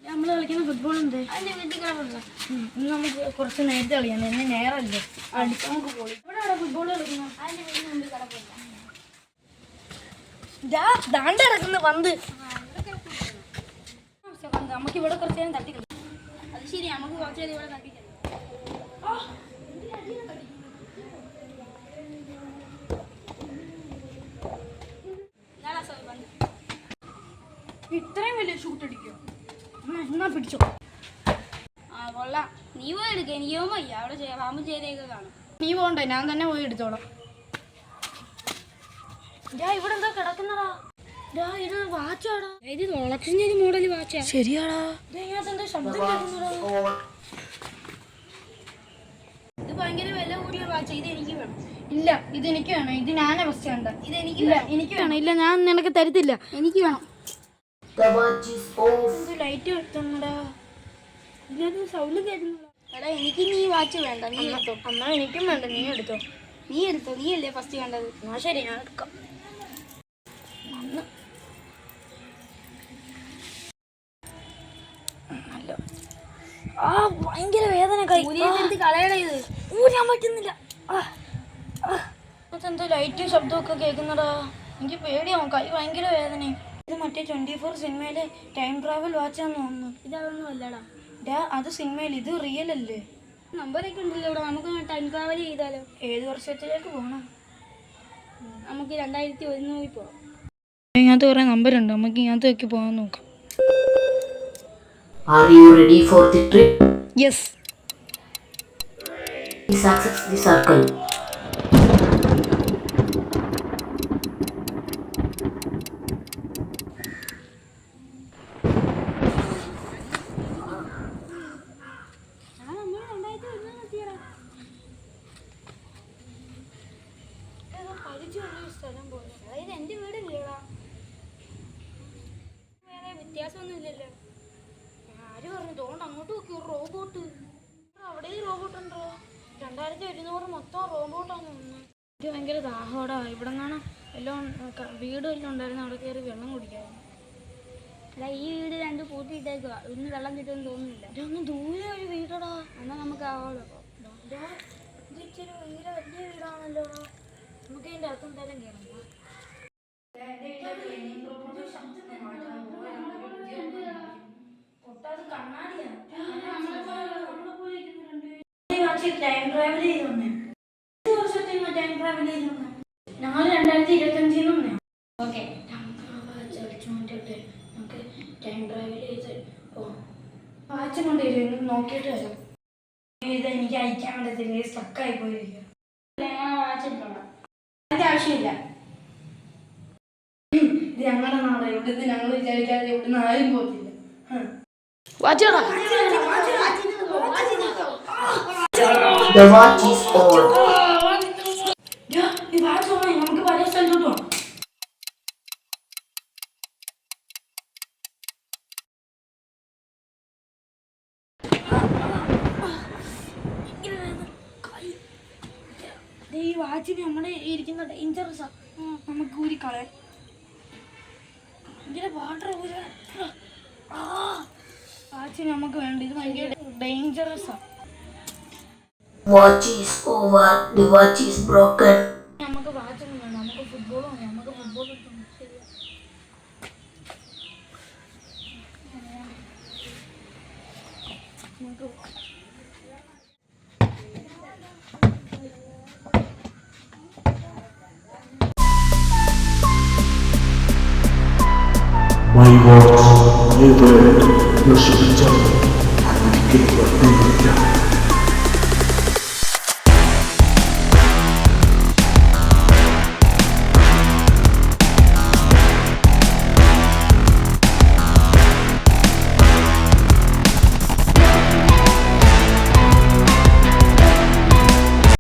നമ്മള് കളിക്കുന്ന ഫുട്ബോൾ ഉണ്ട്. ഇന്ന് നമുക്ക് കുറച്ച് നേരത്തെ കളിക്കാം. എന്നെ നേരല്ലേ നമുക്ക് പോയി. ഇവിടെ ഫുട്ബോൾ കളിക്കുന്നു. ദാണ്ട് കിടക്കുന്ന പന്ത് നമുക്ക് ഇവിടെ കുറച്ച് നേരം തട്ടി കളിക്കാം. അത് ശരി, നമുക്ക് കുറച്ച് നേരം ഇവിടെ തട്ടി കളിക്കാം. ഇത്രയും വലിയ ഷൂട്ട് അടിക്കും. എന്നാ പിടിച്ചോ. കൊള്ളാം. നീ പോയി എടുക്ക. എനിക്കോ വയ്യ. അവിടെ പാമ്പ് ചെയ്തേക്കെ കാണും. നീ പോണ്ടേ, ഞാൻ തന്നെ പോയി എടുത്തോളാം. ഇവിടെ എന്താ കിടക്കുന്നടാ? ഇത് വാച്ചാടാ. ഇത് വളക്ഷൻ ചെയ്ത് മോഡൽ വാച്ചാ. ശരിയാടാ. ഇതിനകത്ത് ശബ്ദം കേൾക്കുന്നടാ. ഇത് ഭയങ്കര വില കൂടിയ വാച്ച. ഇത് എനിക്ക് വേണം. ഇല്ല, ഇത് എനിക്ക് വേണം. ഇത് ഞാനാ ഫസ്റ്റ് വേണ്ട. ഇത് എനിക്ക് വേണം. ഇല്ല, ഞാൻ നിനക്ക് തരത്തില്ല. എനിക്ക് വേണം. ലൈറ്റ് എടുത്തടാ. ഇതിനകത്ത് സൗണ്ട് കേൾക്കുന്നടാ. എടാ, എനിക്ക് നീ വാച്ച് വേണ്ട. നീ എടുത്തോ. എന്നാ എനിക്കും വേണ്ട. നീ എടുത്തോ. നീ അല്ലേ ഫസ്റ്റ് വേണ്ടത്. എന്നാ ശരി, ഞാൻ എടുക്കാം. ഭയങ്കര വേദന. കളയണ ഇത് ഊരാൻ പറ്റുന്നില്ല. എന്തോ ലൈറ്റ് ശബ്ദമൊക്കെ കേൾക്കുന്നടാ. എനിക്ക് പേടിയാവും. കൈ ഭയങ്കര വേദന. ഇത് മറ്റേ 24 സിനിമയിലെ ടൈം ട്രാവൽ വാച്ചാന്ന് തോന്നുന്നു. ഇതൊന്നും അല്ലടാ. അത് സിനിമയിൽ, ഇത് റിയൽ അല്ലേ? നമ്പറൊക്കെ ഉണ്ടല്ലോ ഇവിടെ. നമുക്ക് ടൈം ട്രാവൽ ചെയ്താലോ? ഏത് വർഷത്തിലേക്ക് പോകണം? നമുക്ക് 2100 പോകാം. ഇതിനകത്ത് കുറേ നമ്പറുണ്ട്. നമുക്ക് ഇതിനകത്തേക്ക് പോകാൻ നോക്കാം. Are you ready for the trip? Yes. Please access the circle. എന്റെ വീടല്ലേടാ. വേറെ വ്യത്യാസമൊന്നും ഇല്ലല്ലോ. ആര് പറഞ്ഞു? തോണ്ട് അങ്ങോട്ട് നോക്കി. ഒരു റോബോട്ട്. അവിടെ റോബോട്ട് ഉണ്ടോ? 2100 മൊത്തം റോബോട്ടാന്ന് തോന്നുന്നു. ഇത് ഭയങ്കര ദാഹോടാ. ഇവിടെ കാണാം എല്ലാം വീട് വല്ലതും ഉണ്ടായിരുന്നു. അവിടെ കയറി വെള്ളം കുടിക്കായിരുന്നു. അല്ല, ഈ വീട് 2 പൂട്ടിയിട്ടേക്കുക. ഇന്ന് വെള്ളം കിട്ടുമെന്ന് തോന്നുന്നില്ല. ഇതൊന്ന് ദൂരെ ഒരു വീടടാ. എന്നാൽ നമുക്ക് ആവോളൂ. ഇത് ഇച്ചിരി വലിയ വീടാണല്ലോ. നമുക്ക് അതിൻ്റെ അകത്ത് എന്തായാലും കയറാം. ടൈം ട്രാവൽ ചെയ്ത് വന്നേ. 5 വർഷത്തിൽ ടൈം ട്രാവൽ ചെയ്ത് വന്നേ. ഞങ്ങൾ 2025 വന്നേ. ഓക്കെ, നമുക്ക് ടൈം ട്രാവൽ ചെയ്ത് വാച്ച് കൊണ്ടിരുന്നു നോക്കിയിട്ട് വരാം. ഇത് എനിക്ക് അയക്കാൻ പറ്റത്തില്ല. സ്റ്റക്കായി പോയിരിക്കും. വാച്ച് എടുക്കണം. അതിൻ്റെ ആവശ്യമില്ല. ഇത് ഞങ്ങളുടെ നാളെ. ഇവിടുന്ന് ഞങ്ങൾ വിചാരിക്കാതെ ഇവിടുന്ന് ആരും പോകത്തില്ല. The watch is on. നമുക്ക് പല സ്ഥലത്തോട്ട് പോകാം. ഈ വാച്ചിന് നമ്മുടെ ഇരിക്കുന്ന ഡേഞ്ചറസാ. നമുക്ക് ഊരിക്കളയാം. ഇങ്ങനെ വാട്ടർ വാച്ചിന് നമുക്ക് വേണ്ട. ഇത് ഭയങ്കര ഡേഞ്ചറസാ. Watch is over. The watch is broken. നമുക്ക് വാച്ചൊന്നും വേണ്ട. നമുക്ക് ഫുട്ബോൾ മതി. നമുക്ക് ഫുട്ബോൾ My watch never നശിപ്പിച്ചാൽ ഒരിക്കലും വർദ്ധിക്കില്ല.